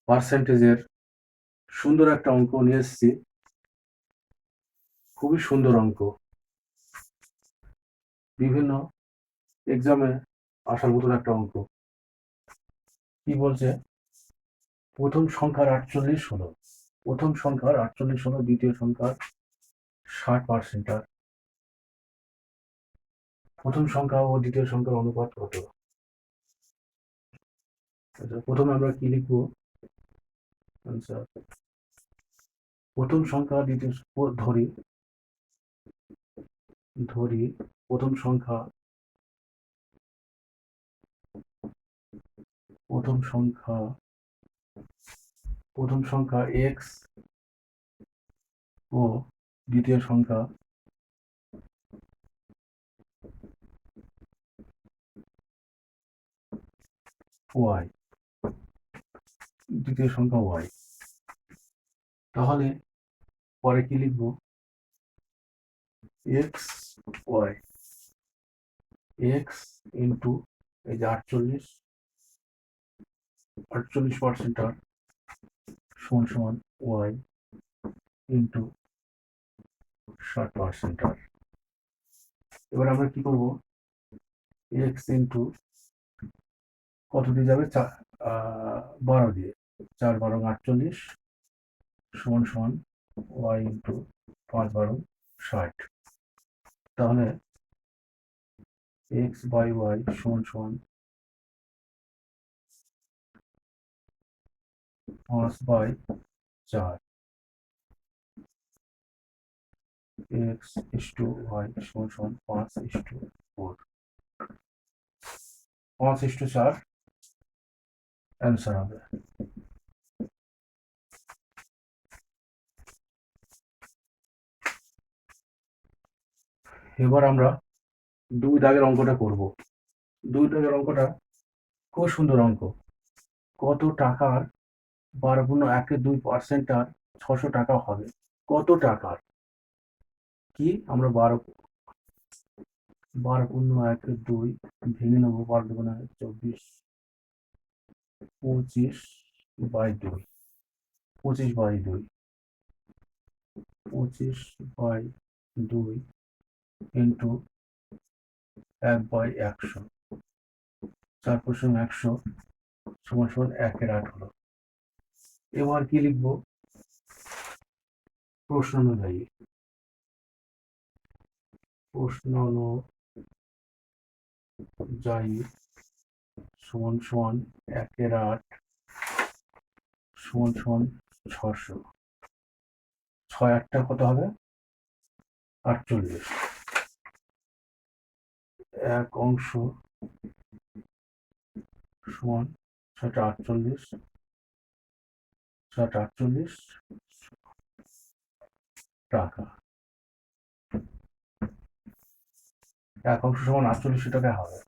পার্সেন্টেজের সুন্দর একটা অঙ্ক নিয়ে এসেছি। খুবই সুন্দর অঙ্ক, বিভিন্ন এক্সামে আসার মতন একটা অঙ্ক। কি বলছে, প্রথম সংখ্যার 48 হলো, প্রথম সংখ্যার 48 হলো দ্বিতীয় সংখ্যার 60%। প্রথম সংখ্যা ও দ্বিতীয় সংখ্যার অনুপাত কত? প্রথমে আমরা কি লিখবো? আনসার, প্রথম সংখ্যা দ্বিতীয় ধরি ধরি প্রথম সংখ্যা প্রথম সংখ্যা x ও দ্বিতীয় সংখ্যা y, দ্বিতীয় সংখ্যা y। তাহলে পরে কি লিখবো? x y, x ইন্টু এই যে 48% সমান সমান y ইন্টু 60%। এবার আমরা কি করব? x ইন্টু কত দিয়ে যাবে? 12 দিয়ে, 4 12 48 সমান সমান y ইন্টু 5 12 60। তাহলে x বাই y সমান সমান 5/4, x ইস্টু y সমান সমান 5:4, 5:4 অ্যান্সার হবে। এবার আমরা 2 দাগের অঙ্কটা করব। 2 দাগের অঙ্কটা খুব সুন্দর অঙ্ক। কত টাকার 12.12% আর 600 টাকা হবে? কত টাকার কি আমরা 12.12 ভেঙে নেবো, 12×24, 25/2, 25/2, 25/2 ইন্টু 1/100, 4×100 সমান সমান 1/8 হলো। এবার কি লিখবো? প্রশ্ন অনুযায়ী সমান সমান 1/8 সমান সমান 600, 6 8 কত হবে? 48। 1 অংশ সমান 748 টাকা। 1 অংশ সমান 48 টাকা হবে।